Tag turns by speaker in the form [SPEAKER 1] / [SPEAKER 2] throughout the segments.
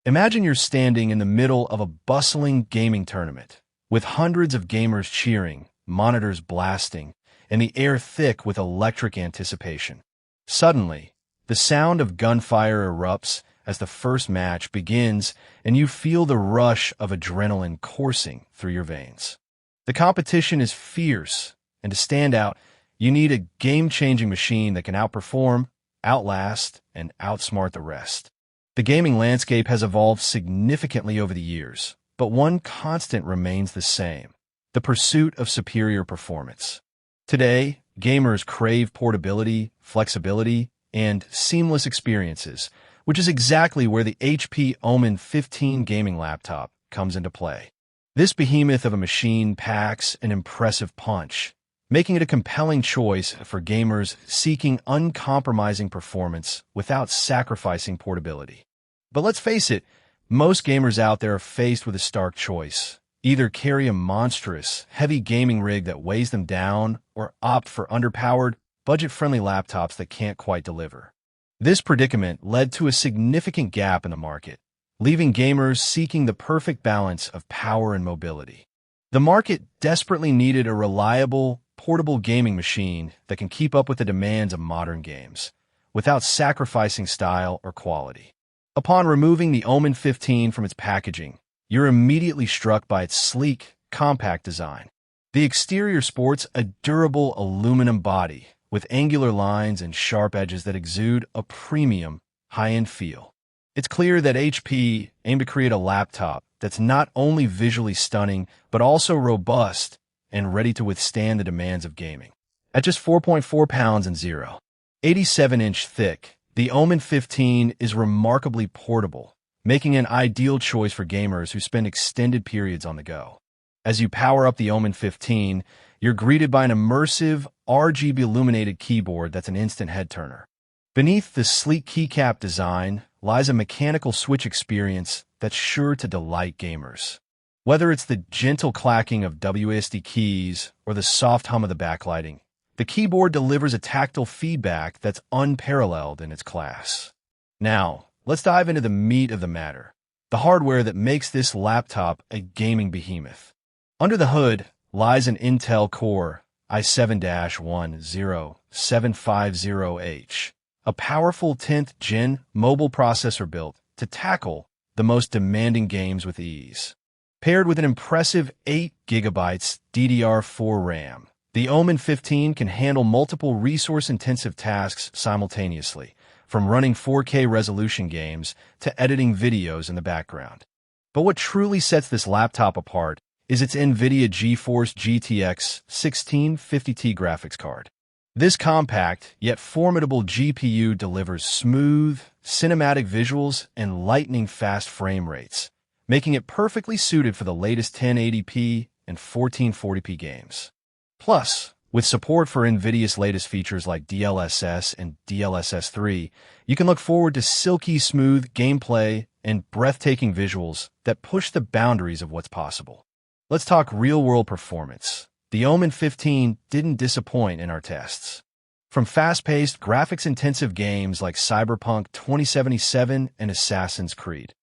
[SPEAKER 1] Imagine you're standing in the middle of a bustling gaming tournament, with hundreds of gamers cheering, monitors blasting, and the air thick with electric anticipation. Suddenly, the sound of gunfire erupts as the first match begins, and you feel the rush of adrenaline coursing through your veins. The competition is fierce, and to stand out, you need a game-changing machine that can outperform, outlast, and outsmart the rest. The gaming landscape has evolved significantly over the years, but one constant remains the same: the pursuit of superior performance. Today, gamers crave portability, flexibility, and seamless experiences, which is exactly where the HP OMEN 15 gaming laptop comes into play. This behemoth of a machine packs an impressive punch, making it a compelling choice for gamers seeking uncompromising performance without sacrificing portability. But let's face it, most gamers out there are faced with a stark choice: either carry a monstrous, heavy gaming rig that weighs them down, or opt for underpowered, budget-friendly laptops that can't quite deliver. This predicament led to a significant gap in the market, leaving gamers seeking the perfect balance of power and mobility. The market desperately needed a reliable, portable gaming machine that can keep up with the demands of modern games, without sacrificing style or quality. Upon removing the OMEN 15 from its packaging, you're immediately struck by its sleek, compact design. The exterior sports a durable aluminum body with angular lines and sharp edges that exude a premium, high-end feel. It's clear that HP aimed to create a laptop that's not only visually stunning, but also robust and ready to withstand the demands of gaming. At just 4.4 pounds and 0.87-inch thick, the OMEN 15 is remarkably portable, making an ideal choice for gamers who spend extended periods on the go. As you power up the OMEN 15, you're greeted by an immersive, RGB-illuminated keyboard that's an instant head-turner. Beneath the sleek keycap design lies a mechanical switch experience that's sure to delight gamers. Whether it's the gentle clacking of WASD keys or the soft hum of the backlighting, the keyboard delivers a tactile feedback that's unparalleled in its class. Now, let's dive into the meat of the matter: the hardware that makes this laptop a gaming behemoth. Under the hood lies an Intel Core i7-10750H, a powerful 10th Gen mobile processor built to tackle the most demanding games with ease. Paired with an impressive 8 GB DDR4 RAM, the OMEN 15 can handle multiple resource-intensive tasks simultaneously, from running 4K resolution games to editing videos in the background. But what truly sets this laptop apart is its NVIDIA GeForce GTX 1650T graphics card. This compact, yet formidable GPU delivers smooth, cinematic visuals and lightning-fast frame rates, making it perfectly suited for the latest 1080p and 1440p games. Plus, with support for NVIDIA's latest features like DLSS and DLSS 3, you can look forward to silky smooth gameplay and breathtaking visuals that push the boundaries of what's possible. Let's talk real-world performance. The OMEN 15 didn't disappoint in our tests. From fast-paced, graphics-intensive games like Cyberpunk 2077 and Assassin's Creed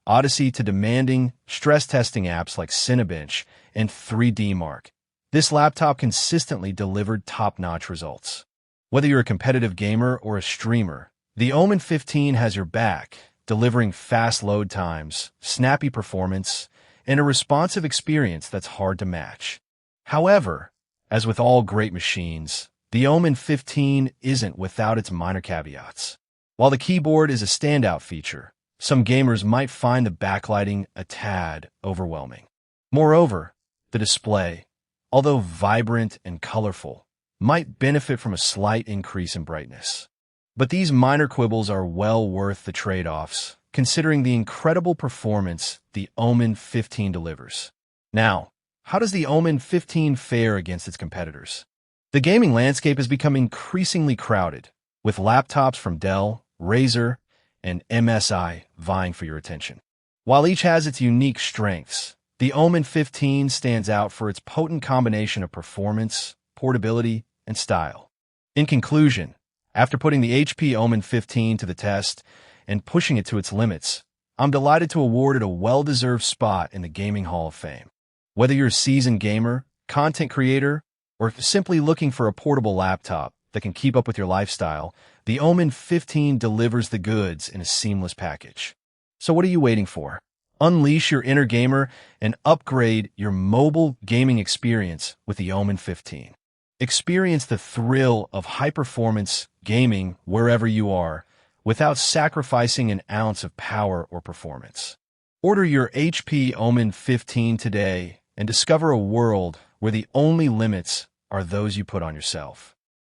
[SPEAKER 1] Odyssey to demanding, stress-testing apps like Cinebench and 3D Mark, this laptop consistently delivered top-notch results. Whether you're a competitive gamer or a streamer, the OMEN 15 has your back, delivering fast load times, snappy performance, and a responsive experience that's hard to match. However, as with all great machines, the OMEN 15 isn't without its minor caveats. While the keyboard is a standout feature, some gamers might find the backlighting a tad overwhelming. Moreover, the display, although vibrant and colorful, might benefit from a slight increase in brightness. But these minor quibbles are well worth the trade-offs, considering the incredible performance the OMEN 15 delivers. Now, how does the OMEN 15 fare against its competitors? The gaming landscape has become increasingly crowded, with laptops from Dell, Razer, and MSI vying for your attention. While each has its unique strengths, the OMEN 15 stands out for its potent combination of performance, portability, and style. In conclusion, after putting the HP OMEN 15 to the test and pushing it to its limits, I'm delighted to award it a well-deserved spot in the Gaming Hall of Fame. Whether you're a seasoned gamer, content creator, or simply looking for a portable laptop that can keep up with your lifestyle, the OMEN 15 delivers the goods in a seamless package. So what are you waiting for? Unleash your inner gamer and upgrade your mobile gaming experience with the OMEN 15. Experience the thrill of high-performance gaming wherever you are, without sacrificing an ounce of power or performance. Order your HP OMEN 15 today and discover a world where the only limits are those you put on yourself.